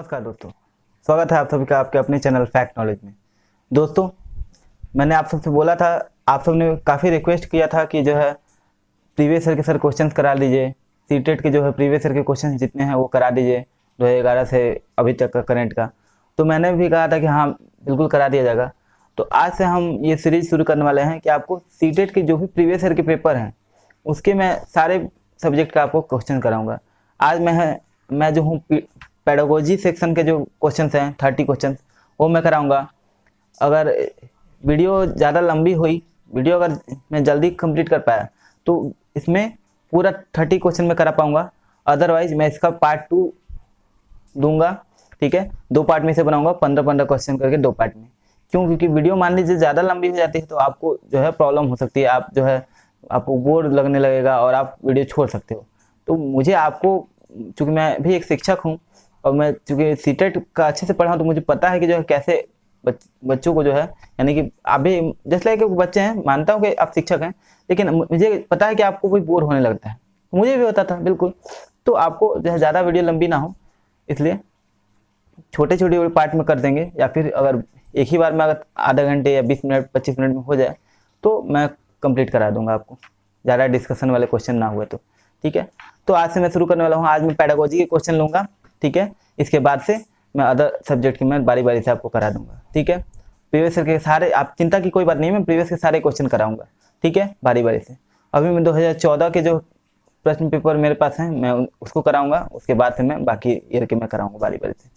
नमस्कार दोस्तों, स्वागत है आप सभी का आपके अपने चैनल फैक्ट नॉलेज में। दोस्तों, मैंने आप सबसे बोला था, आप सबने काफ़ी रिक्वेस्ट किया था कि जो है प्रीवियस ईयर के सर क्वेश्चंस करा लीजिए, सीटेट के जो है प्रीवियस ईयर के क्वेश्चंस जितने हैं वो करा दीजिए 2011 से अभी तक का करंट का। तो मैंने भी कहा था कि हाँ बिल्कुल करा दिया जाएगा। तो आज से हम ये सीरीज शुरू करने वाले हैं कि आपको सीटेट के जो भी प्रीवियस ईयर के पेपर हैं उसके मैं सारे सब्जेक्ट का आपको क्वेश्चन कराऊंगा। आज मैं जो हूँ पेडागोजी सेक्शन के जो क्वेश्चंस हैं 30 क्वेश्चन वो मैं कराऊंगा। अगर वीडियो ज़्यादा लंबी हुई, वीडियो अगर मैं जल्दी कंप्लीट कर पाया तो इसमें पूरा 30 क्वेश्चन मैं करा पाऊंगा, अदरवाइज मैं इसका पार्ट 2 दूंगा। ठीक है, 2 पार्ट में से बनाऊंगा 15-15 क्वेश्चन करके 2 पार्ट में। क्यों? क्योंकि वीडियो मान लीजिए ज़्यादा लंबी हो जाती है तो आपको जो है प्रॉब्लम हो सकती है, आप जो है आपको बोर लगने लगेगा और आप वीडियो छोड़ सकते हो। तो मुझे आपको, चूँकि मैं भी एक शिक्षक हूँ और मैं चूँकि सीटेट का अच्छे से पढ़ा हूँ तो मुझे पता है कि जो है कैसे बच्चों को जो है, यानी कि अभी जैसे लाइक बच्चे हैं, मानता हूँ कि आप शिक्षक हैं, लेकिन मुझे पता है कि आपको कोई बोर होने लगता है, मुझे भी होता था बिल्कुल। तो आपको जो है ज़्यादा वीडियो लंबी ना हो इसलिए छोटे छोटे पार्ट में कर देंगे, या फिर अगर एक ही बार में अगर आधा घंटे या 20 मिनट 25 मिनट में हो जाए तो मैं कंप्लीट करा दूंगा आपको, ज़्यादा डिस्कशन वाले क्वेश्चन ना हुए तो। ठीक है, तो आज से मैं शुरू करने वाला हूँ। आज मैं पेडागोजी के क्वेश्चन लूँगा, ठीक है। इसके बाद से मैं अदर सब्जेक्ट की मैं बारी बारी से आपको करा दूंगा, ठीक है। प्रीवियस के सारे, आप चिंता की कोई बात नहीं, मैं प्रीवियस के सारे क्वेश्चन कराऊंगा, ठीक है, बारी बारी से। अभी मैं 2014 के जो प्रश्न पेपर मेरे पास हैं मैं उसको कराऊंगा, उसके बाद से मैं बाकी ईयर के मैं कराऊंगा बारी बारी से।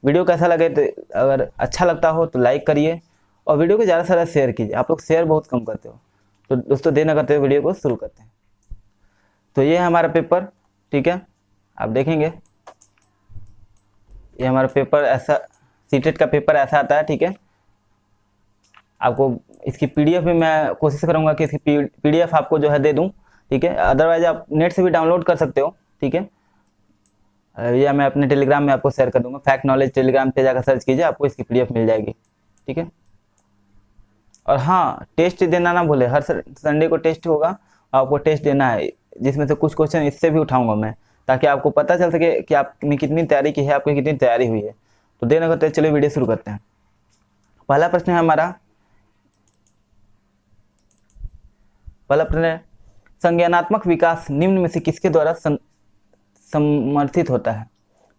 वीडियो कैसा लगे तो अगर अच्छा लगता हो तो लाइक करिए और वीडियो को ज़्यादा से ज़्यादा शेयर कीजिए। आप लोग शेयर बहुत कम करते हो, तो दोस्तों देर न करते हुए वीडियो को शुरू करते हैं। तो ये है हमारा पेपर, ठीक है, आप देखेंगे ये हमारा पेपर ऐसा, सीटेट का पेपर ऐसा आता है, ठीक है। आपको इसकी पीडीएफ भी मैं कोशिश करूंगा कि इसकी पीडीएफ आपको जो है दे दूं, ठीक है। अदरवाइज आप नेट से भी डाउनलोड कर सकते हो, ठीक है, या मैं अपने टेलीग्राम में आपको शेयर कर दूंगा। फैक्ट नॉलेज टेलीग्राम पे जाकर सर्च कीजिए, आपको इसकी पीडीएफ मिल जाएगी, ठीक है। और हाँ, टेस्ट देना ना भूले, हर संडे को टेस्ट होगा, आपको टेस्ट देना है, जिसमें से कुछ क्वेश्चन इससे भी उठाऊंगा मैं, ताकि आपको पता चल सके कि आपने कितनी तैयारी की है, आपकी कितनी तैयारी हुई है। तो देर न करते चलिए वीडियो शुरू करते हैं। पहला प्रश्न है हमारा, पहला प्रश्न है, संज्ञानात्मक विकास निम्न में से किसके द्वारा समर्थित होता है?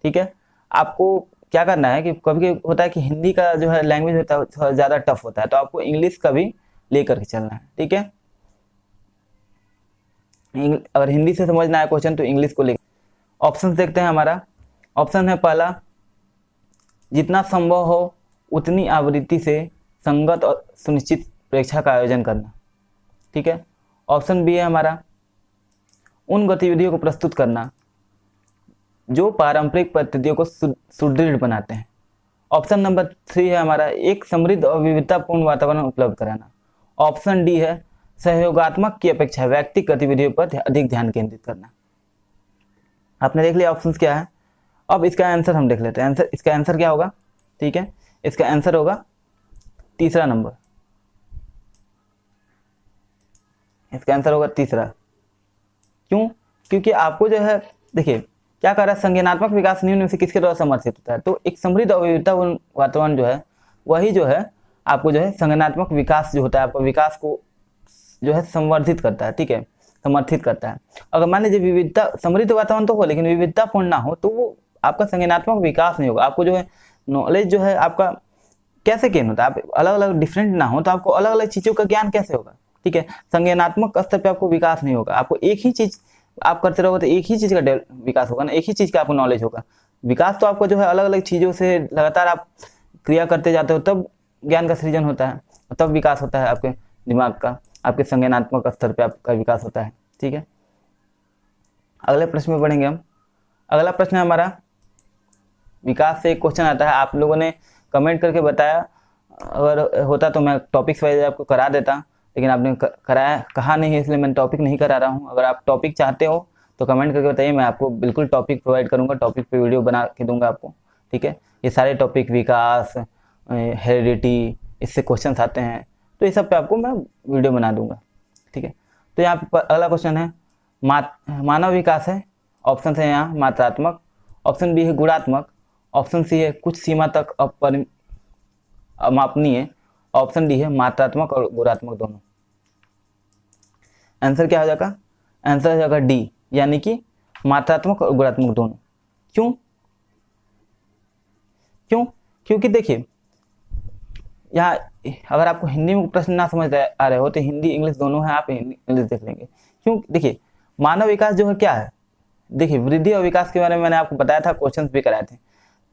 ठीक है, आपको क्या करना है कि कभी होता है कि हिंदी का जो है लैंग्वेज होता है थोड़ा ज़्यादा टफ होता है, तो आपको इंग्लिश का भी लेकर के चलना है, ठीक है। अगर हिंदी से समझना है क्वेश्चन तो इंग्लिश को लेकर। ऑप्शन देखते हैं हमारा। ऑप्शन है पहला, जितना संभव हो उतनी आवृत्ति से संगत और सुनिश्चित परीक्षा का आयोजन करना, ठीक है। ऑप्शन बी है हमारा, उन गतिविधियों को प्रस्तुत करना जो पारंपरिक पद्धतियों को सुदृढ़ बनाते हैं। ऑप्शन नंबर 3 है हमारा, एक समृद्ध और विविधतापूर्ण वातावरण उपलब्ध कराना। ऑप्शन डी है, सहयोगात्मक की अपेक्षा व्यक्तिगत गतिविधियों पर अधिक ध्यान केंद्रित करना। आपने देख लिया ऑप्शंस क्या है। अब इसका आंसर हम देख लेते हैं। इसका आंसर क्या होगा? ठीक है, इसका आंसर होगा तीसरा नंबर, इसका आंसर होगा तीसरा। क्यों? क्योंकि आपको जो है, देखिए क्या कर रहा है, संज्ञानात्मक विकास निम्न में से किसके द्वारा समर्थित होता है? तो एक समृद्ध और विविधतापूर्ण वातावरण जो है वही जो है आपको जो है संज्ञानात्मक विकास जो होता है, आपका विकास को जो है संवर्धित करता है, ठीक है, समर्थित करता है। अगर मान लीजिए विविधता, समृद्ध वातावरण तो हो लेकिन विविधतापूर्ण ना हो तो वो आपका संज्ञानात्मक विकास नहीं होगा। आपको जो है नॉलेज जो है आपका कैसे गेन होता है, आप अलग अलग डिफरेंट ना हो तो आपको अलग अलग चीज़ों का ज्ञान कैसे होगा? ठीक है, संज्ञानात्मक स्तर पे आपको विकास नहीं होगा। आपको एक ही चीज़ आप करते रहोगे तो एक ही चीज़ का विकास होगा ना, एक ही चीज़ का आपको नॉलेज होगा। विकास तो आपको जो है अलग अलग चीज़ों से लगातार आप क्रिया करते जाते हो तब ज्ञान का सृजन होता है, तब विकास होता है आपके दिमाग का, आपके संज्ञानात्मक स्तर पे आपका विकास होता है, ठीक है। अगले प्रश्न में बढ़ेंगे हम। अगला प्रश्न है हमारा, विकास से एक क्वेश्चन आता है, आप लोगों ने कमेंट करके बताया, अगर होता तो मैं टॉपिक्स वाइज आपको करा देता, लेकिन आपने कराया कहा नहीं है, इसलिए मैं टॉपिक नहीं करा रहा हूँ। अगर आप टॉपिक चाहते हो तो कमेंट करके बताइए, मैं आपको बिल्कुल टॉपिक प्रोवाइड करूँगा, टॉपिक पे वीडियो बना के दूंगा आपको, ठीक है। ये सारे टॉपिक, विकास, हेरिडिटी, इससे क्वेश्चन आते हैं तो ये सब पे आपको मैं वीडियो बना दूंगा, ठीक है। तो यहाँ पर अगला क्वेश्चन है, मानव विकास है। ऑप्शन है यहाँ मात्रात्मक, ऑप्शन बी है गुणात्मक, ऑप्शन सी है कुछ सीमा तक अमापनीय, ऑप्शन डी है मात्रात्मक और गुणात्मक दोनों। आंसर क्या हो जाएगा? आंसर हो जाएगा डी, यानी कि मात्रात्मक और गुणात्मक दोनों। क्यों? क्योंकि देखिए यहाँ अगर आपको हिंदी में प्रश्न ना समझ आ रहे हो तो हिंदी इंग्लिश दोनों है, आप हिंदी इंग्लिश देख लेंगे। क्यों? देखिए मानव विकास जो है क्या है, देखिए वृद्धि और विकास के बारे में मैंने आपको बताया था, क्वेश्चंस भी कराए थे।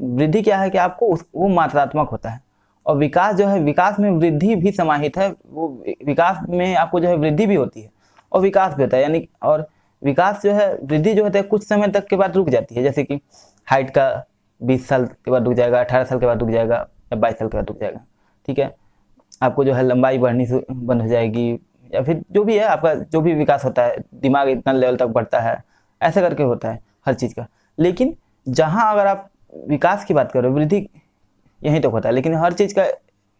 वृद्धि क्या है कि आपको वो मात्रात्मक होता है, और विकास जो है, विकास में वृद्धि भी समाहित है, वो विकास में आपको जो है वृद्धि भी होती है और विकास भी होता है। यानी और विकास जो है, वृद्धि जो होता है कुछ समय तक के बाद रुक जाती है, जैसे कि हाइट का 20 साल के बाद रुक जाएगा, 18 साल के बाद रुक जाएगा, या 22 साल के बाद रुक जाएगा। ठीक है, आपको जो है लंबाई बढ़नी बंद हो जाएगी, या फिर जो भी है आपका जो भी विकास होता है, दिमाग इतना लेवल तक बढ़ता है, ऐसे करके होता है हर चीज़ का। लेकिन जहाँ अगर आप विकास की बात करो, वृद्धि यहीं तक होता है, लेकिन हर चीज़ का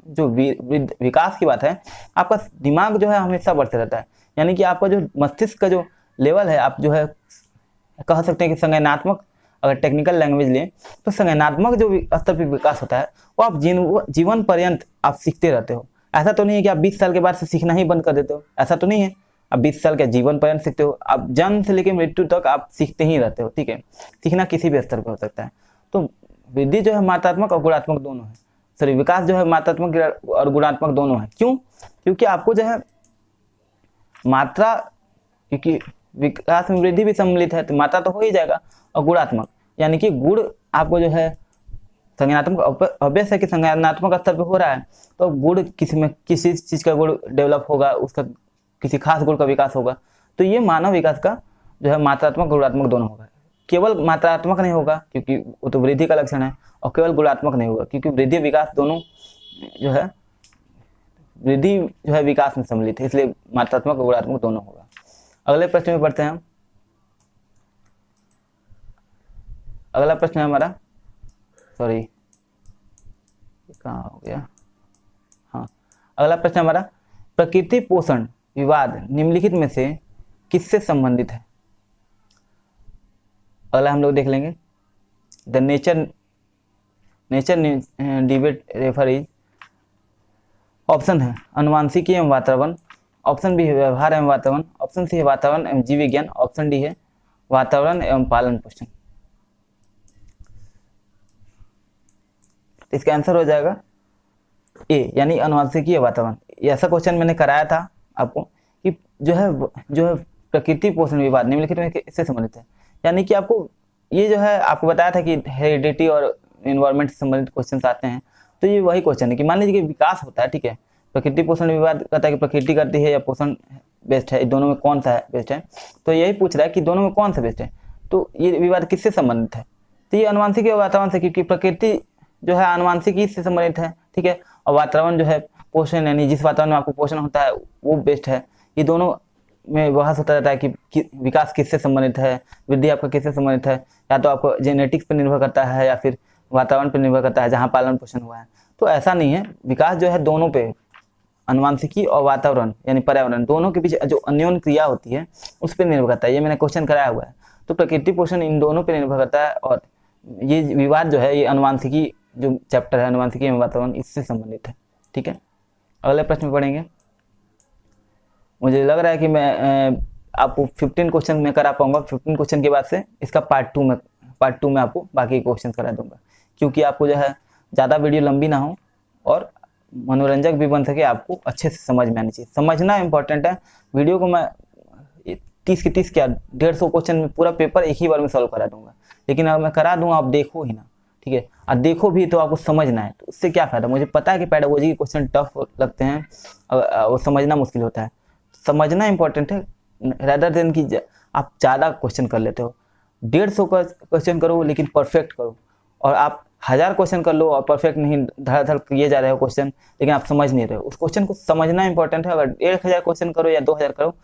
जो विकास की बात है, आपका दिमाग जो है हमेशा बढ़ते रहता है। यानी कि आपका जो मस्तिष्क का जो लेवल है, आप जो है कह सकते हैं कि संज्ञानात्मक, अगर टेक्निकल लैंग्वेज लें तो संज्ञानात्मक जो स्तर पर विकास होता है वो आप जीवन पर्यंत आप सीखते रहते हो। ऐसा तो नहीं है कि आप 20 साल के बाद से सीखना ही बंद कर देते हो, ऐसा तो नहीं है। आप 20 साल के जीवन पर्यंत सीखते हो, आप जन्म से लेकर मृत्यु तक आप सीखते ही रहते हो। ठीक है, सीखना किसी भी स्तर पर हो सकता है। तो वृद्धि जो है मात्रात्मक और गुणात्मक दोनों है, सॉरी विकास जो है मात्रात्मक और गुणात्मक दोनों है। क्यों? क्योंकि आपको जो है मात्रा, क्योंकि विकास में वृद्धि भी सम्मिलित है तो मात्रा तो हो ही जाएगा, और गुणात्मक यानी कि गुण आपको जो है संज्ञानात्मक, ऑब्वियस है कि संज्ञानात्मक स्तर पे हो रहा है तो गुण किसी चीज का गुण डेवलप होगा, उसका किसी खास गुण का विकास होगा। तो ये मानव विकास का जो है मात्रात्मक गुणात्मक दोनों होगा। केवल मात्रात्मक नहीं होगा क्योंकि वो तो वृद्धि का लक्षण है, और केवल गुणात्मक नहीं होगा क्योंकि वृद्धि विकास दोनों जो है, वृद्धि जो है विकास में सम्मिलित है, इसलिए मात्रात्मक और गुणात्मक दोनों होगा। अगले प्रश्न में पढ़ते हैं हम। अगला प्रश्न है हमारा, सॉरी कहाँ हो गया, हाँ अगला प्रश्न हमारा, प्रकृति पोषण विवाद निम्नलिखित में से किससे संबंधित है? अगला हम लोग देख लेंगे, the nature debate refer is, option है अनुवांशिकी एवं वातावरण, ऑप्शन बी है व्यवहार एवं वातावरण, ऑप्शन सी है वातावरण एवं जीव विज्ञान, ऑप्शन डी है वातावरण एवं पालन पोषण। तो इसका आंसर हो जाएगा ए, यानी अनुवांशिकी या वातावरण। ऐसा क्वेश्चन मैंने कराया था आपको कि जो है प्रकृति पोषण विवाद निम्नलिखित में इससे संबंधित है। यानी कि आपको ये जो है आपको बताया था कि हेरिडिटी और इन्वायरमेंट से संबंधित क्वेश्चन आते हैं, तो ये वही क्वेश्चन है कि मान लीजिए कि विकास होता है, ठीक है, प्रकृति पोषण विवाद कहता है कि प्रकृति करती है या पोषण बेस्ट है, दोनों में कौन सा है बेस्ट है। तो यही पूछ रहा है कि दोनों में कौन सा बेस्ट है, तो ये विवाद किससे संबंधित है? तो ये अनुवांशिकी और वातावरण से, क्योंकि प्रकृति जो है आनुवांशिकी से संबंधित है, ठीक है, और वातावरण जो है पोषण, यानी जिस वातावरण में आपको पोषण होता है वो बेस्ट है। ये दोनों में बहस होता रहता है कि विकास किससे संबंधित है, वृद्धि आपका किससे संबंधित है, या तो आपको जेनेटिक्स पर निर्भर करता है या फिर वातावरण पर निर्भर करता है जहाँ पालन पोषण हुआ है। तो ऐसा नहीं है, विकास जो है दोनों पे, अनुवांशिकी और वातावरण यानी पर्यावरण, दोनों के बीच जो अन्योन्य क्रिया होती है उस पर निर्भर करता है। ये मैंने क्वेश्चन कराया हुआ है। तो प्रकृति पोषण इन दोनों पर निर्भर करता है, और ये विवाद जो है ये अनुवांशिकी जो चैप्टर है अनुवांशिकी एवं वातावरण इससे संबंधित है। ठीक है, अगले प्रश्न में पढ़ेंगे। मुझे लग रहा है कि मैं आपको 15 क्वेश्चन में करा पाऊंगा। 15 क्वेश्चन के बाद से इसका पार्ट टू में आपको बाकी क्वेश्चन करा दूंगा, क्योंकि आपको जो है ज़्यादा वीडियो लंबी ना हो और मनोरंजक भी बन सके, आपको अच्छे से समझ में आनी चाहिए। समझना इंपॉर्टेंट है। वीडियो को मैं 30 के 30 क्या 150 क्वेश्चन में पूरा पेपर एक ही बार में सॉल्व करा दूंगा, लेकिन अगर मैं करा दूंगा आप देखो ही ना, ठीक है, और देखो भी तो आपको समझना है, तो उससे क्या फ़ायदा। मुझे पता है कि पेडागोजी के क्वेश्चन टफ लगते हैं, वो समझना मुश्किल होता है। समझना इंपॉर्टेंट है रैदर देन कि आप ज़्यादा क्वेश्चन कर लेते हो। 150 का क्वेश्चन करो लेकिन परफेक्ट करो, और आप 1000 क्वेश्चन कर लो और परफेक्ट नहीं, धड़ किए जा रहे हो क्वेश्चन लेकिन आप समझ नहीं रहे हो। उस क्वेश्चन को समझना इंपॉर्टेंट है। अगर 1000 क्वेश्चन करो या 2000 करो,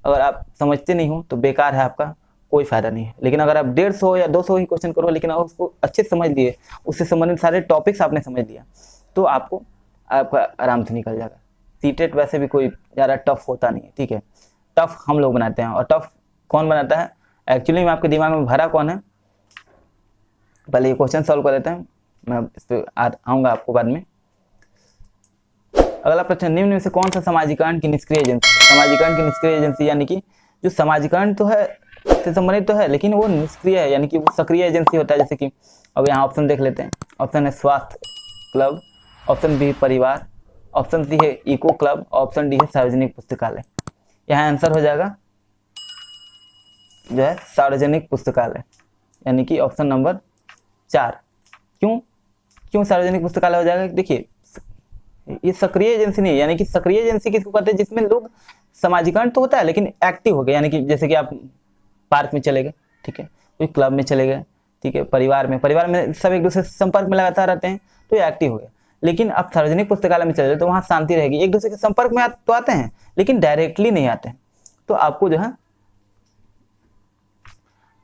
अगर आप समझते नहीं हो तो बेकार है, आपका कोई फायदा नहीं है। लेकिन अगर आप 150 या 200 ही क्वेश्चन करो लेकिन आप उसको अच्छे से समझ लिए, उससे संबंधित सारे टॉपिक्स आपने समझ लिया, तो आपका आराम से निकल जाएगा। सीटेट वैसे भी कोई ज़्यादा टफ होता नहीं है, ठीक है, टफ हम लोग बनाते हैं। और टफ कौन बनाता है एक्चुअली में, आपके दिमाग में भरा कौन है, पहले ये क्वेश्चन सॉल्व कर लेते हैं, मैं इस पर आऊँगा आपको बाद में। अगला प्रश्न, निम्न में से कौन सा समाजीकरण की निष्क्रिय एजेंसी है? समाजीकरण की निष्क्रिय एजेंसी यानी कि जो समाजीकरण तो है से संबंधित तो है लेकिन वो निष्क्रिय है, यानी कि वो सक्रिय एजेंसी होता है। जैसे कि अब यहाँ ऑप्शन देख लेते हैं। ऑप्शन है स्वास्थ्य क्लब, ऑप्शन बी परिवार, ऑप्शन सी है इको क्लब, ऑप्शन डी है सार्वजनिक पुस्तकालय। यहाँ आंसर हो जाएगा जो है सार्वजनिक पुस्तकालय, यानी कि ऑप्शन नंबर 4। क्यों सार्वजनिक पुस्तकालय हो जाएगा? देखिए ये सक्रिय एजेंसी नहीं है, यानी कि सक्रिय एजेंसी किसको कहते हैं? जिसमें लोग समाजीकरण तो होता है लेकिन एक्टिव हो गए, यानी कि जैसे कि आप पार्क में चले गए, ठीक है, कोई क्लब में चले गए, ठीक है, परिवार में सब एक दूसरे से संपर्क में लगातार रहते हैं तो ये एक्टिव हो गया। लेकिन आप सार्वजनिक पुस्तकालय में चले जाए तो वहाँ शांति रहेगी, एक दूसरे के संपर्क में तो आते हैं लेकिन डायरेक्टली नहीं आते हैं, तो आपको जो है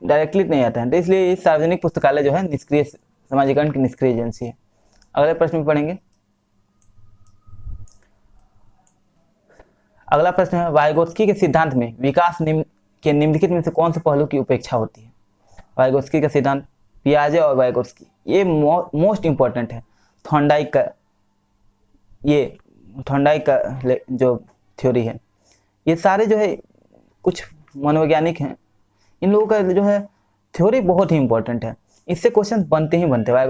डायरेक्टली नहीं आते हैं, तो इसलिए ये सार्वजनिक पुस्तकालय जो है निष्क्रिय समाजीकरण की निष्क्रिय एजेंसी है। अगले प्रश्न में पढ़ेंगे। अगला प्रश्न है, वाइगोत्स्की के सिद्धांत में विकास के निम्नलिखित में से कौन से पहलू की उपेक्षा होती है? वाइगोत्स्की का सिद्धांत, पियाजे और वाइगोत्स्की, ये मोस्ट इंपॉर्टेंट है। थॉर्नडाइक का जो थ्योरी है, ये सारे जो है कुछ मनोवैज्ञानिक हैं, इन लोगों का जो है थ्योरी बहुत ही इंपॉर्टेंट है, इससे क्वेश्चन बनते ही बनते हैं।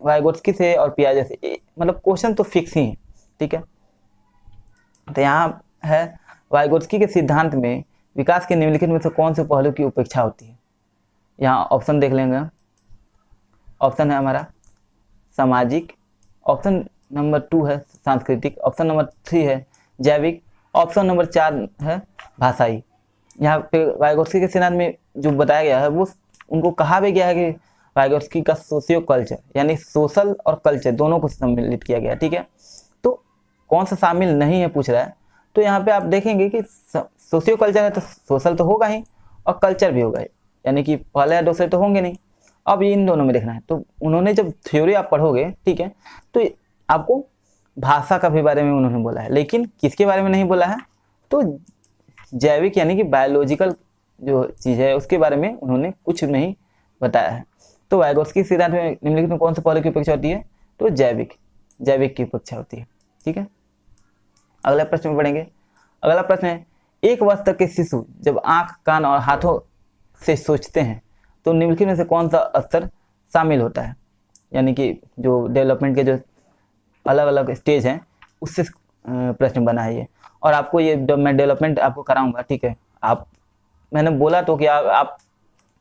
वाइगोत्स्की से और पियाजे से मतलब क्वेश्चन तो फिक्स ही है, ठीक है। तो यहाँ है वाइगोत्स्की के सिद्धांत में विकास के निम्नलिखित में से कौन से पहलू की उपेक्षा होती है? यहाँ ऑप्शन देख लेंगे। ऑप्शन है हमारा सामाजिक, ऑप्शन नंबर 2 है सांस्कृतिक, ऑप्शन नंबर 3 है जैविक, ऑप्शन नंबर 4 है भाषाई। यहाँ पे वाइगोत्स्की के सिद्धांत में जो बताया गया है वो उनको कहा भी गया है कि वाइगोत्स्की का सोशियो कल्चर, यानी सोशल और कल्चर दोनों को सम्मिलित किया गया, ठीक है। तो कौन सा शामिल नहीं है पूछ रहा है, तो यहाँ पे आप देखेंगे कि सोशियो कल्चर है तो सोशल तो होगा ही और कल्चर भी होगा, यानी कि पहले या दूसरे तो होंगे नहीं। अब ये इन दोनों में देखना है, तो उन्होंने जब थ्योरी आप पढ़ोगे, ठीक है, तो आपको भाषा का भी बारे में उन्होंने बोला है, लेकिन किसके बारे में नहीं बोला है? तो जैविक यानी कि बायोलॉजिकल जो चीज़ है उसके बारे में उन्होंने कुछ नहीं बताया है। तो वाइगोत्स्की सिद्धांत में निम्नलिखित में कौन से पहलू की उपेक्षा होती है? तो जैविक की उपेक्षा होती है, ठीक है। अगला प्रश्न में पढ़ेंगे। अगला प्रश्न है, एक वर्ष तक के शिशु जब आंख, कान और हाथों से सोचते हैं तो निम्नलिखित में से कौन सा स्तर शामिल होता है? यानी कि जो डेवलपमेंट के जो अलग अलग स्टेज हैं उससे प्रश्न बना है ये, और आपको ये मैं डेवलपमेंट आपको कराऊंगा, ठीक है। मैंने बोला तो कि आप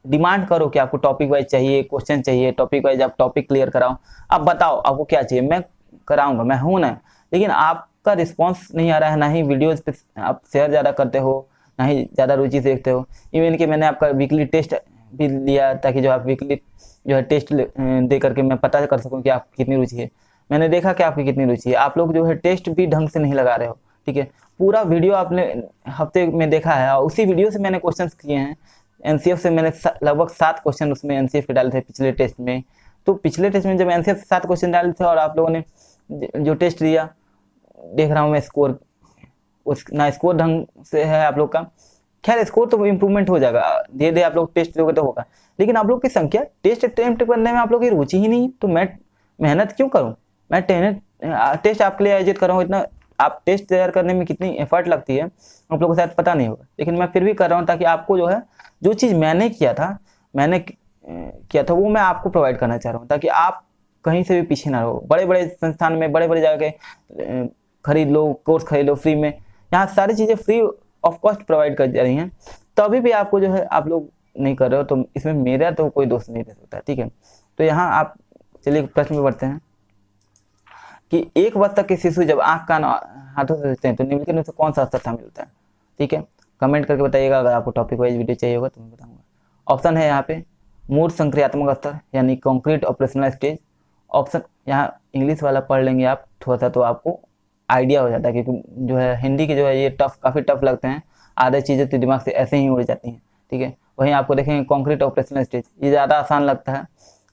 डिमांड करो कि आपको टॉपिक वाइज चाहिए, क्वेश्चन चाहिए, टॉपिक वाइज आप टॉपिक क्लियर कराओ, आप बताओ आपको क्या चाहिए, मैं कराऊंगा, मैं हूँ ना। लेकिन आपका रिस्पांस नहीं आ रहा है, ना ही वीडियोज पे आप शेयर ज़्यादा करते हो, ना ही ज़्यादा रुचि से देखते हो। इवन कि मैंने आपका वीकली टेस्ट भी लिया ताकि जो आप वीकली जो है टेस्ट दे करके मैं पता कर सकूँ कि आपकी कितनी रुचि है। मैंने देखा कि आपकी कितनी रुचि है, आप लोग जो है टेस्ट भी ढंग से नहीं लगा रहे हो, ठीक है। पूरा वीडियो आपने हफ्ते में देखा है और उसी वीडियो से मैंने क्वेश्चन किए हैं। एनसीएफ से मैंने लगभग 7 क्वेश्चन उसमें एनसीएफ के डाले थे पिछले टेस्ट में। तो पिछले टेस्ट में जब एनसीएफ से 7 क्वेश्चन डाले थे और आप लोगों ने जो टेस्ट दिया, देख रहा हूँ मैं स्कोर, ना स्कोर ढंग से है आप लोग का। खैर स्कोर तो इम्प्रूवमेंट हो जाएगा, धीरे धीरे आप लोग टेस्ट दोगे तो होगा, लेकिन आप लोग की संख्या टेस्ट अटेम्प्ट करने में आप लोग की रुचि ही नहीं, तो मैं मेहनत क्यों करूँ? मैं टेस्ट आपके लिए आयोजित कर रहा हूँ, इतना आप टेस्ट तैयार करने में कितनी एफर्ट लगती है आप लोगों को शायद पता नहीं होगा, लेकिन मैं फिर भी कर रहा हूँ ताकि आपको जो है जो चीज़ मैंने किया था वो मैं आपको प्रोवाइड करना चाह रहा हूँ, ताकि आप कहीं से भी पीछे ना रहो। बड़े बड़े संस्थान में बड़े बड़े जगह के खरीद लो, कोर्स खरीद लो फ्री में, यहाँ सारी चीज़ें फ्री ऑफ कॉस्ट प्रोवाइड कर जा रही हैं, तो अभी भी आपको जो है आप लोग नहीं कर रहे हो, तो इसमें मेरा तो कोई दोष नहीं रह सकता, ठीक है। तो यहाँ आप चलिए प्रश्न में बढ़ते हैं कि एक वर्ष तक के शिशु जब आंख, कान हाथों से सोचते हैं तो निम्नलिखित में से कौन सा स्तर शामिल होता है? ठीक है, कमेंट करके बताइएगा। अगर आपको टॉपिक वाइज वीडियो चाहिए होगा तो मैं बताऊंगा। ऑप्शन है यहाँ पे मूल संक्रियात्मक स्तर यानी कॉन्क्रीट ऑपरेशनल स्टेज। ऑप्शन यहाँ इंग्लिश वाला पढ़ लेंगे आप थोड़ा सा तो आपको आइडिया हो जाता है, क्योंकि जो है हिंदी के जो है ये काफ़ी टफ लगते हैं, आधे चीज़ें तो दिमाग से ऐसे ही उड़ जाती हैं, ठीक है। वहीं आपको देखेंगे कॉन्क्रीट ऑपरेशनल स्टेज, ये ज़्यादा आसान लगता है,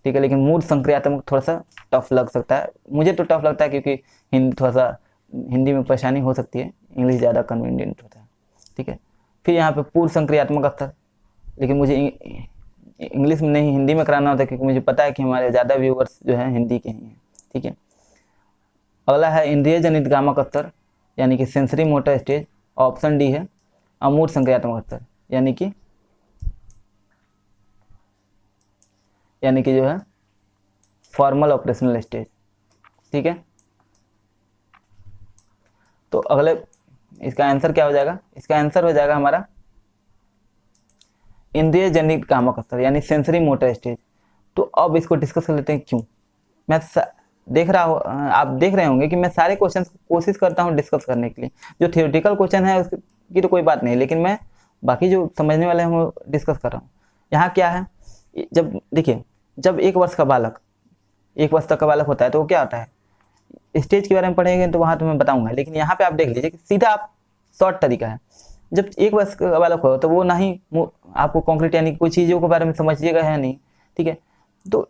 ठीक है, लेकिन मूल संक्रियात्मक थोड़ा सा टफ लग सकता है। मुझे तो टफ लगता है क्योंकि थोड़ा सा हिंदी में परेशानी हो सकती है, इंग्लिश ज़्यादा कन्वीनियंट होता है, ठीक है। फिर यहाँ पे पूर्व संक्रियात्मक स्तर, लेकिन मुझे इंग्लिश में नहीं हिंदी में कराना होता है, क्योंकि मुझे पता है कि हमारे ज़्यादा व्यूवर्स जो हैं हिंदी के ही हैं। ठीक है, अगला है इंद्रिय जनित गामक स्तर यानी कि sensory motor stage. Option D है अमूर्त संक्रियात्मक स्तर यानी कि जो है फॉर्मल ऑपरेशनल स्टेज। ठीक है, तो अगले इसका आंसर क्या हो जाएगा? इसका आंसर हो जाएगा हमारा इंद्रिय जनित गामक स्तर यानी सेंसरी मोटर स्टेज। तो अब इसको डिस्कस कर लेते हैं क्यों। मैं देख रहा हूँ, आप देख रहे होंगे कि मैं सारे क्वेश्चन कोशिश करता हूँ डिस्कस करने के लिए। जो थियोरेटिकल क्वेश्चन है उसकी तो कोई बात नहीं, लेकिन मैं बाकी जो समझने वाले हैं वो डिस्कस कर रहा हूँ। यहाँ क्या है, जब देखिए जब 1 वर्ष का बालक 1 वर्ष तक का बालक होता है तो वो क्या होता है, स्टेज के बारे में पढ़ेंगे तो वहाँ तो मैं बताऊंगा, लेकिन यहाँ पे आप देख लीजिए कि सीधा आप शॉर्ट तरीका है। जब 1 वर्ष का बालक हो तो वो ना ही आपको कॉन्क्रीट यानी कोई चीज़ों के बारे में समझिएगा है नहीं। ठीक है, तो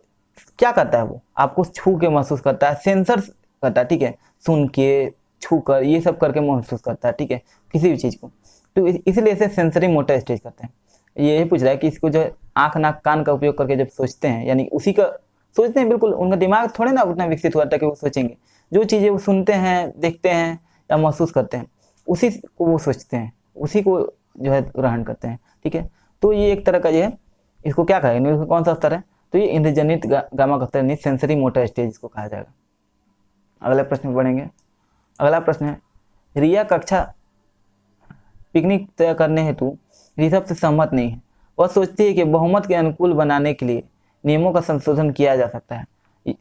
क्या करता है वो आपको छू के महसूस करता है, सेंसर करता है। ठीक है, सुन के छू कर ये सब करके महसूस करता है। ठीक है, किसी भी चीज़ को, तो इसलिए इसे सेंसरी मोटर स्टेज करते हैं। ये पूछ रहा है कि इसको जो आँख नाक कान का उपयोग करके जब सोचते हैं, यानी उसी का सोचते हैं, बिल्कुल उनका दिमाग थोड़े ना उतना विकसित हुआ था कि वो सोचेंगे। जो चीज़ें वो सुनते हैं, देखते हैं या महसूस करते हैं, उसी को वो सोचते हैं, उसी को जो है ग्रहण करते हैं। ठीक है, तो ये एक तरह का जो है इसको क्या कहेंगे, कौन सा स्तर है, तो ये इंद्रजनित गामक स्तर यानी सेंसरी मोटर स्टेज इसको कहा जाएगा। अगले प्रश्न में पढ़ेंगे। अगला प्रश्न है, रिया कक्षा पिकनिक तय करने हेतु ऋषभ से सहमत नहीं है। वह सोचती है कि बहुमत के अनुकूल बनाने के लिए नियमों का संशोधन किया जा सकता है।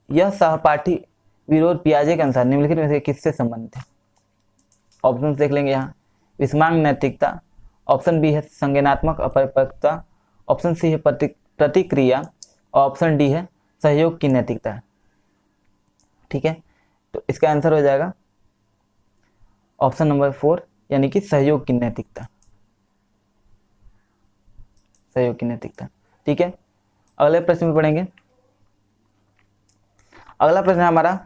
यह सहपाठी विरोध पियाजे के अनुसार निम्नलिखित में से किससे संबंधित है? ऑप्शन देख लेंगे यहाँ, विस्मांग नैतिकता। ऑप्शन बी है संज्ञानात्मक अपरिपक्वता। ऑप्शन सी है प्रतिक्रिया। ऑप्शन डी है सहयोग की नैतिकता। ठीक है, तो इसका आंसर हो जाएगा ऑप्शन नंबर 4 यानी कि सहयोग की नैतिकता। सहयोग की नैतिकता। ठीक है, अगले प्रश्न में पढ़ेंगे। अगला प्रश्न है हमारा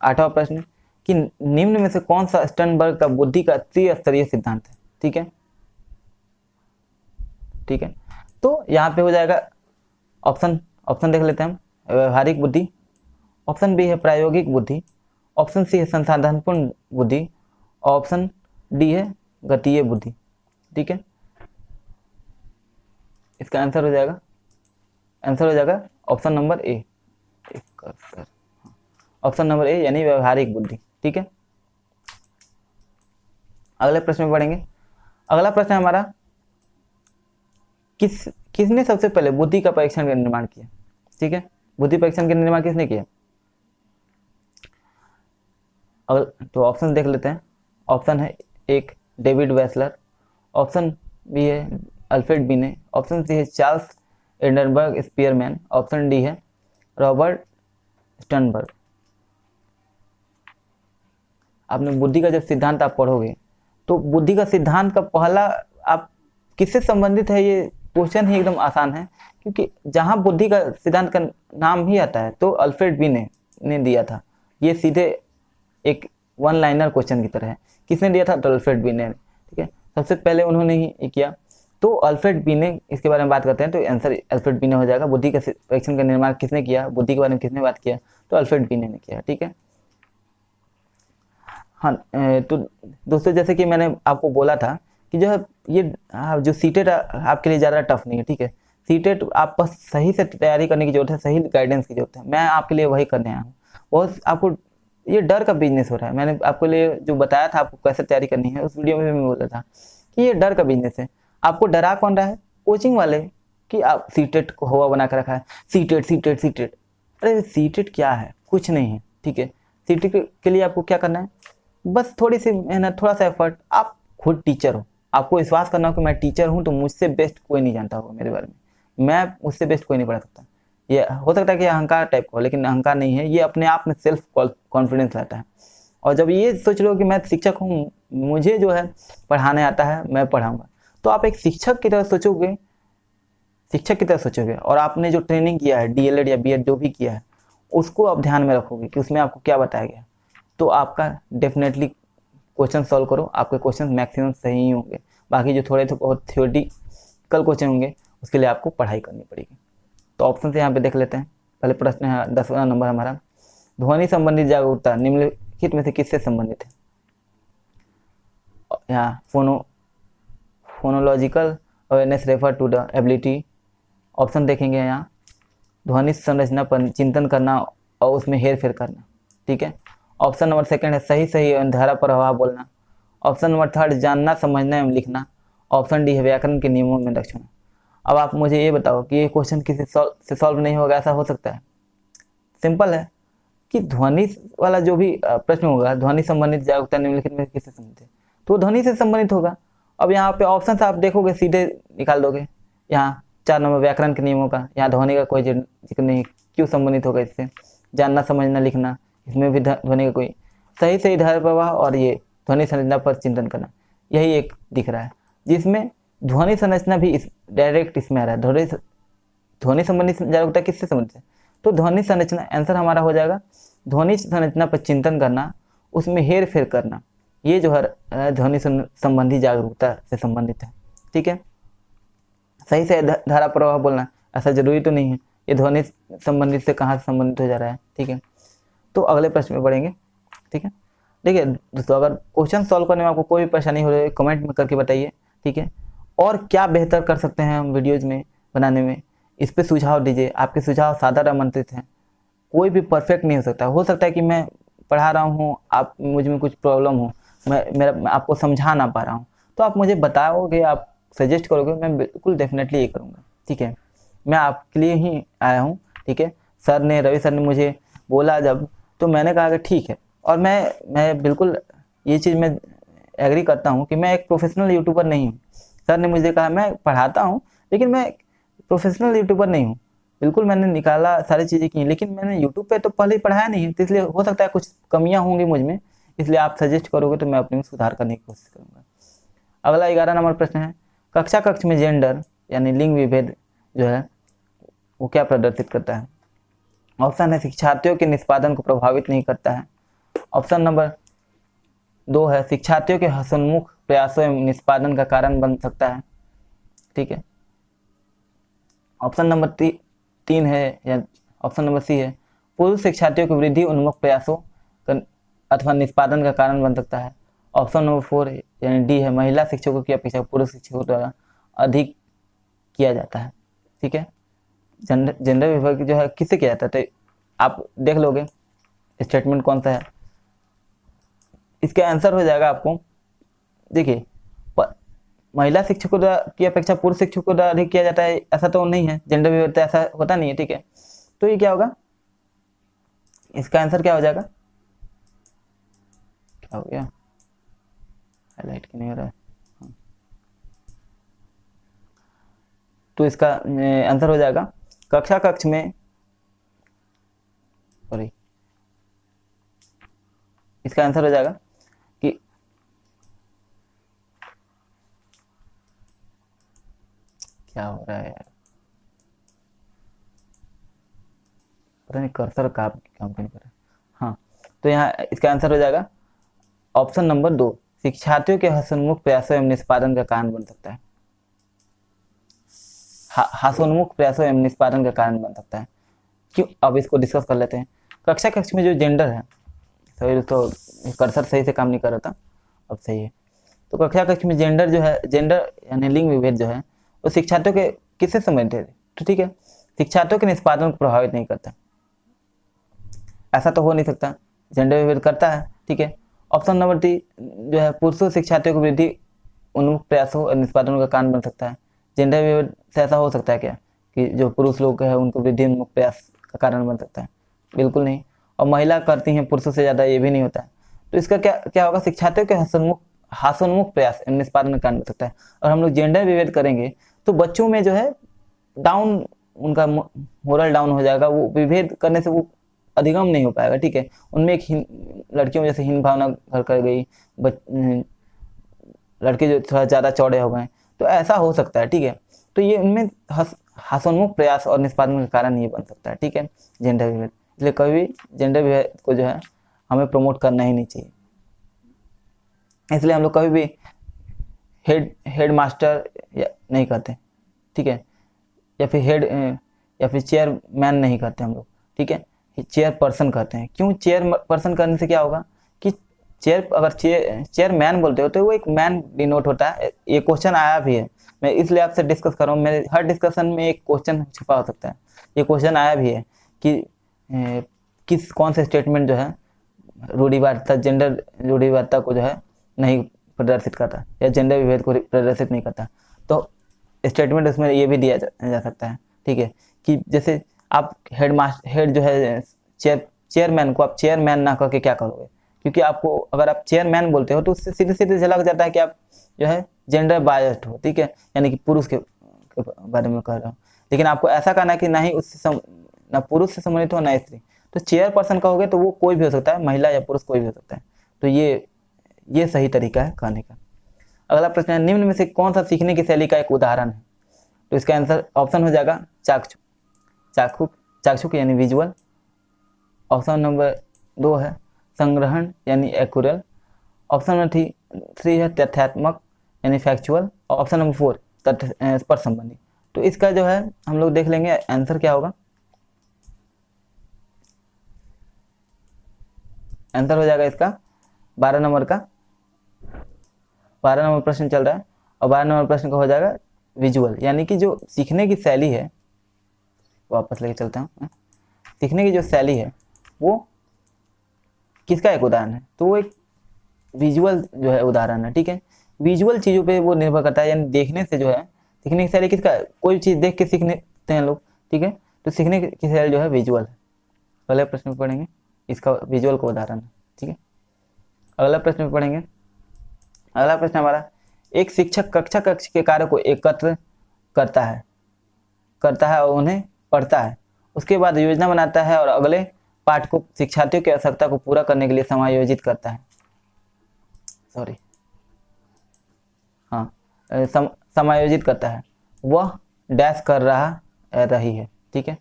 8वां प्रश्न कि निम्न में से कौन सा स्टर्नबर्ग का बुद्धि का त्रिस्तरीय सिद्धांत है? ठीक है, ठीक है, तो यहाँ पे हो जाएगा ऑप्शन देख लेते हैं हम, व्यवहारिक बुद्धि। ऑप्शन बी है प्रायोगिक बुद्धि। ऑप्शन सी है संसाधनपूर्ण बुद्धि। ऑप्शन डी है गतीय बुद्धि। ठीक है, इसका आंसर हो जाएगा option number A. Option number A यानी व्यवहारिक बुद्धि। ठीक है, अगले प्रश्न में पढ़ेंगे। अगला प्रश्न है हमारा, किसने सबसे पहले बुद्धि का परीक्षण का निर्माण किया? ठीक है, बुद्धि परीक्षण का निर्माण किसने किया? तो ऑप्शन देख लेते हैं। ऑप्शन है 1 डेविड वेसलर। ऑप्शन बी है अल्फ्रेड बिने। ऑप्शन सी है Charles Edinburgh Spearman. Option D है रॉबर्ट स्टर्नबर्ग। आपने बुद्धि का जब सिद्धांत आप पढ़ोगे तो बुद्धि का सिद्धांत का पहला आप किससे संबंधित है, ये क्वेश्चन ही एकदम आसान है, क्योंकि जहां बुद्धि का सिद्धांत का नाम ही आता है तो अल्फ्रेड बिने ने दिया था। ये सीधे एक वन लाइनर क्वेश्चन की तरह है। किसने दिया था? तो अल्फ्रेड बिने ने। ठीक है, सबसे पहले उन्होंने ही किया, तो अल्फ्रेड बिने इसके बारे में बात करते हैं तो आंसर अल्फ्रेड बिने हो जाएगा। बुद्धि के परीक्षण का निर्माण किसने किया, बुद्धि के बारे में किसने बात किया, तो अल्फ्रेड बिने ने किया। ठीक है, हाँ, तो दोस्तों जैसे कि मैंने आपको बोला था कि जो है ये जो सीटेट आपके लिए ज़्यादा टफ नहीं है। ठीक है, सीटेट आप बस सही से तैयारी करने की जरूरत है, सही गाइडेंस की जरूरत है। मैं आपके लिए वही करने आया हूँ। बहुत आपको ये डर का बिजनेस हो रहा है। मैंने आपके लिए जो बताया था आपको कैसे तैयारी करनी है, उस वीडियो में मैं बोला था कि ये डर का बिजनेस है। आपको डरा कौन रहा है? कोचिंग वाले, कि आप सीटेट को हवा बना कर रखा है, सीटेट सीटेट सीटेट। अरे सीटेट क्या है? कुछ नहीं है। ठीक है, सीटेट के लिए आपको क्या करना है, बस थोड़ी सी मेहनत, थोड़ा सा एफर्ट। आप खुद टीचर हो, आपको विश्वास करना हो कि मैं टीचर हूँ तो मुझसे बेस्ट कोई नहीं जानता होगा मेरे बारे में, मैं मुझसे बेस्ट कोई नहीं पढ़ा सकता। ये हो सकता है कि अहंकार टाइप का हो, लेकिन अहंकार नहीं है, ये अपने आप में सेल्फ कॉन्फिडेंस रहता है। और जब ये सोच लो कि मैं शिक्षक हूँ, मुझे जो है पढ़ाने आता है, मैं पढ़ाऊँगा, तो आप एक शिक्षक की तरह सोचोगे, और आपने जो ट्रेनिंग किया है, डीएलएड या बीएड जो भी किया है, उसको आप ध्यान में रखोगे कि उसमें आपको क्या बताया गया, तो आपका डेफिनेटली क्वेश्चन सॉल्व करो, आपके क्वेश्चन मैक्सिमम सही ही होंगे। बाकी जो थोड़े बहुत थ्योरेटिकल क्वेश्चन होंगे उसके लिए आपको पढ़ाई करनी पड़ेगी। तो ऑप्शन से यहाँ पे देख लेते हैं। पहले प्रश्न है 10वां नंबर हमारा, ध्वनि संबंधित जागरूकता निम्नलिखित में से किससे संबंधित है? यहाँ phonological awareness refer to the ability, option देखेंगे यहाँ ध्वनि संरचना पर चिंतन करना और उसमें हेर फेर करना, ठीक है। ऑप्शन नंबर सेकंड है सही सही एवं धारा प्रवाह बोलना। ऑप्शन नंबर थर्ड जानना समझना एवं लिखना। ऑप्शन डी है व्याकरण के नियमों में दक्ष होना। अब आप मुझे ये बताओ कि ये क्वेश्चन किसी से सॉल्व नहीं होगा, ऐसा हो सकता है? सिंपल है कि ध्वनि वाला जो भी प्रश्न होगा, ध्वनि संबंधित जागरूकता निम्नलिखित में किससे संबंधित है, तो ध्वनि से संबंधित होगा। अब यहाँ पे ऑप्शन आप देखोगे सीधे निकाल दोगे। यहाँ 4 नंबर व्याकरण के नियमों का, यहाँ ध्वनि का कोई जिक्र नहीं, क्यों संबंधित होगा इससे? जानना समझना लिखना, इसमें भी ध्वनि का कोई, सही सही धारा प्रवाह और ये ध्वनि संरचना पर चिंतन करना, यही एक दिख रहा है जिसमें ध्वनि संरचना भी डायरेक्ट इसमें आ रहा है। ध्वनि संबंधित जागरूकता किससे संबंधित है? तो ध्वनि संरचना, आंसर हमारा हो जाएगा ध्वनि संरचना पर चिंतन करना, उसमें हेर फेर करना, ये जो है ध्वनि संबंधी जागरूकता से संबंधित है, ठीक है। सही से धारा प्रवाह बोलना, ऐसा जरूरी तो नहीं है, ये ध्वनि संबंधित से कहाँ से संबंधित हो जा रहा है, ठीक है। तो अगले प्रश्न में बढ़ेंगे, ठीक है। देखिए दोस्तों, अगर क्वेश्चन सॉल्व करने में आपको कोई भी परेशानी हो रही है कमेंट में करके बताइए, ठीक है। और क्या बेहतर कर सकते हैं हम वीडियोज़ में बनाने में, इस पर सुझाव दीजिए। आपके सुझाव सादर आमंत्रित हैं। कोई भी परफेक्ट नहीं हो सकता है कि मैं पढ़ा रहा हूँ, आप मुझ में कुछ प्रॉब्लम हो, मैं आपको समझा ना पा रहा हूँ, तो आप मुझे बताओगे, आप सजेस्ट करोगे, मैं बिल्कुल डेफिनेटली ये करूँगा, ठीक है। मैं आपके लिए ही आया हूँ, ठीक है। रवि सर ने मुझे बोला जब, तो मैंने कहा कि ठीक है। और मैं बिल्कुल ये चीज़ मैं एग्री करता हूँ कि मैं एक प्रोफेशनल यूट्यूबर नहीं हूँ। सर ने मुझे कहा मैं पढ़ाता हूँ लेकिन मैं प्रोफेशनल यूट्यूबर नहीं हूँ। बिल्कुल मैंने निकाला, सारी चीज़ें की, लेकिन मैंने यूट्यूब पे तो पहले ही पढ़ाया नहीं है, तो इसलिए हो सकता है कुछ कमियाँ होंगी मुझ में, इसलिए आप सजेस्ट करोगे तो मैं अपने में सुधार करने की कोशिश करूँगा। अगला 11 नंबर प्रश्न है, कक्ष में जेंडर यानी लिंग विभेद जो है वो क्या प्रदर्शित करता है? ऑप्शन है शिक्षार्थियों के निष्पादन को प्रभावित नहीं करता है। ऑप्शन नंबर 2 है शिक्षार्थियों के हसन्मुख प्रयासों एवं निष्पादन का कारण बन सकता है, ठीक है। ऑप्शन नंबर 3 है या ऑप्शन नंबर सी है पुरुष शिक्षार्थियों की वृद्धि उन्मुख प्रयासों अथवा निष्पादन का कारण बन सकता है। ऑप्शन नंबर 4 यानी डी है महिला शिक्षकों की अपेक्षा पुरुष शिक्षकों द्वारा अधिक किया जाता है, ठीक है। जेंडर विभाग जो है किससे किया जाता है, तो आप देख लोगे स्टेटमेंट कौन सा है। इसका आंसर हो जाएगा आपको, देखिए महिला शिक्षकों की अपेक्षा पुरुष शिक्षकों द्वारा अधिक किया जाता है, ऐसा तो नहीं है, जेंडर विभाग ऐसा होता नहीं है, ठीक है। तो ये क्या होगा, इसका आंसर क्या हो जाएगा, क्या हो गया, हाईलाइट क्यों नहीं हो रहा है, तो इसका आंसर हो जाएगा कक्ष में, सॉरी, इसका आंसर हो जाएगा कि क्या हो रहा है यार, पता नहीं कर्सर काम क्यों कर रहा है। हाँ, तो यहाँ इसका आंसर हो जाएगा ऑप्शन नंबर 2 शिक्षार्थियों के हसन्मुख प्रयासों एवं निष्पादन का कारण बन सकता है। हास्योन्मुख प्रयासों एवं निष्पादन का कारण बन सकता है। क्यों, अब इसको डिस्कस कर लेते हैं। कक्ष में जो जेंडर है, सही तो कर्सर सही से काम नहीं कर रहा था, अब सही है। तो कक्ष में जेंडर जो है, जेंडर यानी लिंग विभेद जो है वो शिक्षार्थियों के किससे संबंधित है, तो ठीक है, शिक्षार्थियों के निष्पादन को प्रभावित नहीं करता, ऐसा तो हो नहीं सकता, जेंडर विभेद करता है, ठीक है। ऑप्शन नंबर 3 जो है पुरुषों शिक्षार्थियों की वृद्धि उन्मुख प्रयासों और निष्पादन का कारण बन सकता है। जेंडर विभेद से ऐसा हो सकता है क्या कि जो पुरुष लोग है उनको वृद्धि उन्मुख प्रयास का कारण बन सकता है? बिल्कुल नहीं। और महिला करती हैं पुरुषों से ज़्यादा, ये भी नहीं होता है। तो इसका क्या होगा, शिक्षार्थियों के हास्योन्मुख प्रयास निष्पादन का कारण बन सकता है। और हम लोग जेंडर विभेद करेंगे तो बच्चों में जो है डाउन, उनका मोरल डाउन हो जाएगा, वो विभेद करने से वो अधिगम नहीं हो पाएगा, ठीक है। उनमें एक लड़कियों में जैसे हीन भावना घर कर गई, लड़के जो थोड़ा ज़्यादा चौड़े हो गए, तो ऐसा हो सकता है, ठीक है। तो ये उनमें हास्योन्मुख प्रयास और निष्पादन के कारण ये बन सकता है, ठीक है, जेंडर विभेद। इसलिए कभी भी जेंडर विभेद को जो है हमें प्रमोट करना ही नहीं चाहिए। इसलिए हम लोग कभी भी हेड मास्टर नहीं करते, ठीक है। या फिर हेड या फिर चेयरमैन नहीं कहते हम लोग, ठीक है, चेयर पर्सन कहते हैं। क्यों चेयर पर्सन करने से क्या होगा कि अगर चेयरमैन बोलते हो तो वो एक मैन डिनोट होता है। ये क्वेश्चन आया भी है, मैं इसलिए आपसे डिस्कस कर रहा हूँ। मेरे हर डिस्कशन में एक क्वेश्चन छुपा हो सकता है। ये क्वेश्चन आया भी है कि कौन से स्टेटमेंट जो है रूढ़िवादिता, जेंडर रूढ़िवादिता को जो है नहीं प्रदर्शित करता या जेंडर विभेद को प्रदर्शित नहीं करता। तो स्टेटमेंट उसमें ये भी दिया जा सकता है, ठीक है, कि जैसे आप हेड जो है चेयरमैन को आप चेयरमैन ना करके क्या करोगे, क्योंकि आपको अगर आप चेयरमैन बोलते हो तो उससे सीधे सीधे झलक जाता है कि आप जो है जेंडर बायस्ड हो, ठीक है, यानी कि पुरुष के बारे में कह रहे हो। लेकिन आपको ऐसा कहना है कि ना ही उससे ना पुरुष से संबंधित हो ना स्त्री, तो चेयर पर्सन कहोगे तो वो कोई भी हो सकता है, महिला या पुरुष कोई भी हो सकता है। तो ये सही तरीका है कहने का। अगला प्रश्न है, निम्न में से कौन सा सीखने की शैली का एक उदाहरण है? तो इसका आंसर ऑप्शन हो जाएगा चाक्षुक यानी विजुअल। ऑप्शन नंबर 2 है संग्रहण यानी एक्युरल। ऑप्शन नंबर 3 है तथ्यात्मक यानी फैक्चुअल। ऑप्शन नंबर 4 तथ्य पर संबंधी। तो इसका जो है हम लोग देख लेंगे आंसर क्या होगा। आंसर हो जाएगा इसका 12 नंबर प्रश्न चल रहा है, और 12 नंबर प्रश्न का हो जाएगा विजुअल, यानी कि जो सीखने की शैली है, वापस लेके चलता हूँ, सीखने की जो शैली है वो किसका एक उदाहरण है? तो वो एक विजुअल जो है उदाहरण है, ठीक है। विजुअल चीज़ों पे वो निर्भर करता है, यानी देखने से जो है सीखने की शैली किसका है? कोई चीज़ देख के सीखते हैं लोग, ठीक है, तो सीखने की शैली जो है विजुअल है। पहले प्रश्न में पढ़ेंगे इसका विजुअल का उदाहरण है, ठीक है। अगला प्रश्न में पढ़ेंगे। अगला प्रश्न हमारा, एक शिक्षक कक्ष के कार्य को एकत्र करता है और उन्हें पढ़ता है, उसके बाद योजना बनाता है और अगले पाठ को शिक्षार्थियों की आवश्यकता को पूरा करने के लिए समायोजित करता है। समायोजित करता है। वह डैश कर रही है, ठीक है।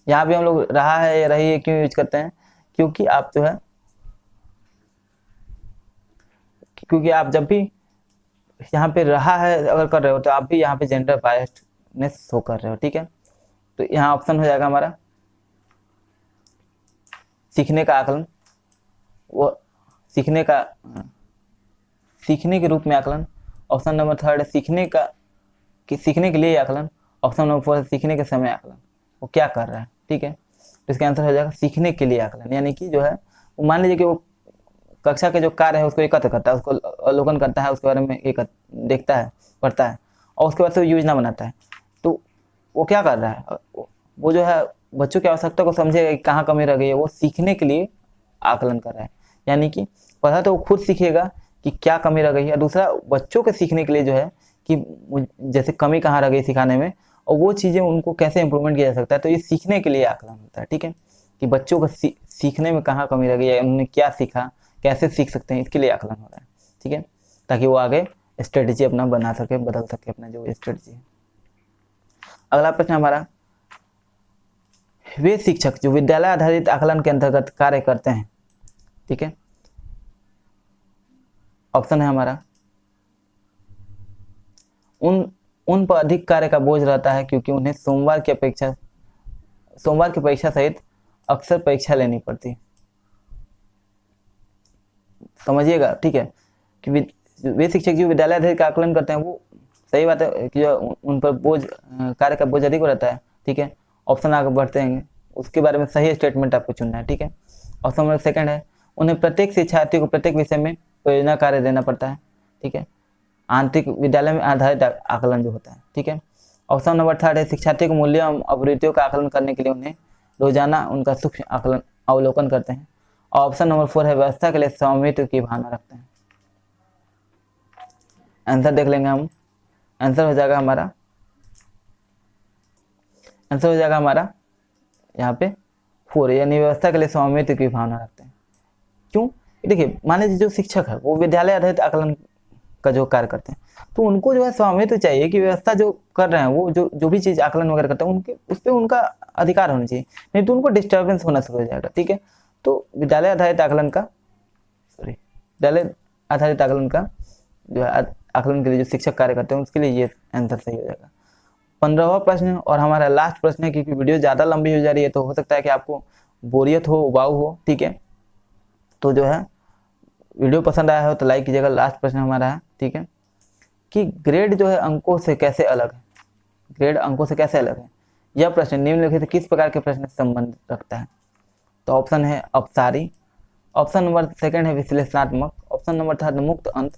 यहाँ भी हम लोग रहा है या रही है क्यों यूज करते हैं? क्योंकि आप जो है आप जब भी यहाँ पे रहा है अगर कर रहे हो तो आप भी यहाँ पे जेंडर बायस्डनेस शो कर रहे हो, ठीक है। तो यहाँ ऑप्शन हो जाएगा हमारा सीखने का आकलन, वो सीखने के रूप में आकलन। ऑप्शन नंबर 3 है सीखने के लिए आकलन। ऑप्शन नंबर 4 है सीखने के समय आकलन, वो क्या कर रहा है, ठीक है। तो इसका आंसर हो जाएगा सीखने के लिए आकलन, यानी कि जो है वो मान लीजिए कि वो कक्षा के जो कार्य है उसको एकत्र करता है, उसको अवलोकन करता है, उसके बारे में देखता है, पढ़ता है, और उसके बाद से योजना बनाता है। तो वो क्या कर रहा है? वो जो है बच्चों की आवश्यकता को समझेगा कि कहाँ कमी रह गई है, वो सीखने के लिए आकलन कर रहा है। यानी कि पढ़ा तो वो खुद सीखेगा कि क्या कमी रह गई है, दूसरा बच्चों के सीखने के लिए जो है कि जैसे कमी कहाँ रह गई सिखाने में, और वो चीज़ें उनको कैसे इंप्रूवमेंट किया जा सकता है। तो ये सीखने के लिए आकलन होता है, ठीक है, कि बच्चों को सीखने में कहाँ कमी रह गई है, उन्होंने क्या सीखा, कैसे सीख सकते हैं, इसके लिए आकलन हो रहा है, ठीक है, ताकि वो आगे स्ट्रेटेजी अपना बना सके, बदल सके अपना जो स्ट्रेटेजी है। अगला प्रश्न हमारा, वे शिक्षक जो विद्यालय आधारित आकलन के अंतर्गत कार्य करते हैं, ठीक है। ऑप्शन है हमारा उन पर अधिक कार्य का बोझ रहता है क्योंकि उन्हें सोमवार की परीक्षा सहित अक्सर परीक्षा लेनी पड़ती है। समझिएगा, ठीक है, कि वे शिक्षक जो विद्यालय आधारित का आकलन करते हैं वो सही बात है कि जो उन पर कार्य का बोझ अधिक रहता है, ठीक है। ऑप्शन आगे बढ़ते हैं, उसके बारे में सही स्टेटमेंट आपको चुनना है, ठीक है। ऑप्शन नंबर 2 है उन्हें प्रत्येक शिक्षार्थी को प्रत्येक विषय में परियोजना कार्य देना पड़ता है, ठीक है, आंतरिक विद्यालय में आधारित आकलन जो होता है, ठीक है। ऑप्शन नंबर 3 है शिक्षार्थी को मूल्य एवं आवृत्तियों का आकलन करने के लिए उन्हें रोजाना उनका सूक्ष्म अवलोकन करते हैं। ऑप्शन नंबर 4 है व्यवस्था के लिए स्वामित्व की भावना रखते हैं। आंसर देख लेंगे हम। आंसर हो जाएगा हमारा यहाँ पे 4, यानी व्यवस्था के लिए स्वामित्व की भावना रखते हैं। क्यों? देखिए, मान लीजिए जो शिक्षक है वो विद्यालय आधारित आकलन का जो कार्य करते हैं, तो उनको जो है स्वामित्व चाहिए कि व्यवस्था जो कर रहे हैं वो जो भी चीज आकलन वगैरह करते हैं उनके उस पर उनका अधिकार होना चाहिए, नहीं तो उनको डिस्टर्बेंस होना शुरू हो जाएगा, ठीक है। तो विद्यालय आधारित आकलन का जो है आकलन के लिए जो शिक्षक कार्य करते हैं उसके लिए ये आंसर सही हो जाएगा। 15वां प्रश्न और हमारा लास्ट प्रश्न है, क्योंकि वीडियो ज़्यादा लंबी हो जा रही है तो हो सकता है कि आपको बोरियत हो, उबाऊ हो, ठीक है। तो जो है वीडियो पसंद आया हो तो लाइक कीजिएगा। लास्ट प्रश्न हमारा है, ठीक है, कि ग्रेड जो है अंकों से कैसे अलग है, ग्रेड अंकों से कैसे अलग है। यह प्रश्न निम्नलिखित किस प्रकार के प्रश्न से संबंध रखता है। तो ऑप्शन है अपसारी, ऑप्शन नंबर सेकंड है विश्लेषणात्मक, ऑप्शन नंबर थर्ड मुक्त अंत,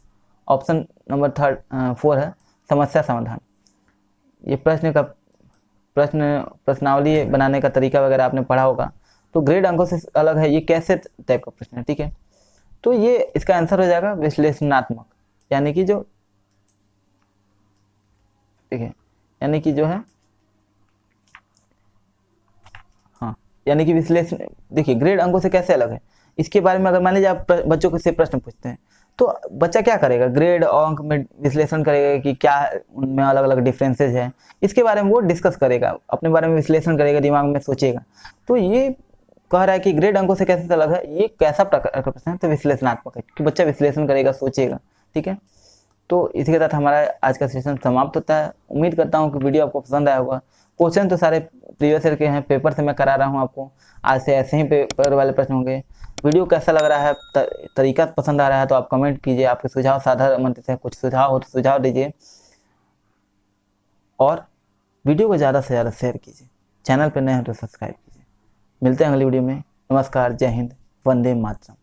ऑप्शन नंबर फोर है समस्या समाधान। ये प्रश्नावली बनाने का तरीका वगैरह आपने पढ़ा होगा। तो ग्रेड अंकों से अलग है, ये कैसे टाइप का प्रश्न है, ठीक है। तो ये इसका आंसर हो जाएगा विश्लेषणात्मक, यानी कि जो, ठीक है, यानी कि जो है, हाँ, यानी कि विश्लेषण। देखिए ग्रेड अंकों से कैसे अलग है, इसके बारे में अगर मान लीजिए आप बच्चों से प्रश्न पूछते हैं तो बच्चा क्या करेगा, ग्रेड और अंक में विश्लेषण करेगा कि क्या उनमें अलग अलग डिफरेंसेज है, इसके बारे में वो डिस्कस करेगा, अपने बारे में विश्लेषण करेगा, दिमाग में सोचेगा। तो ये कह रहा है कि ग्रेड अंकों से कैसे अलग है, ये कैसा प्रकार का प्रश्न है, तो विश्लेषणात्मक है कि बच्चा विश्लेषण करेगा, सोचेगा, ठीक है। तो इसी के साथ हमारा आज का सेशन समाप्त होता है। उम्मीद करता हूँ कि वीडियो आपको पसंद आया होगा। क्वेश्चन तो सारे प्रीवियस ईयर के हैं, पेपर से मैं करा रहा हूँ आपको, आज से ऐसे ही पेपर वाले प्रश्न होंगे। वीडियो कैसा लग रहा है, तरीका पसंद आ रहा है तो आप कमेंट कीजिए, आपके सुझाव साझा मंच से कुछ सुझाव हो तो सुझाव दीजिए, और वीडियो को ज़्यादा से ज़्यादा शेयर कीजिए। चैनल पर नए हो तो सब्सक्राइब कीजिए। मिलते हैं अगली वीडियो में। नमस्कार, जय हिंद, वंदे मातरम।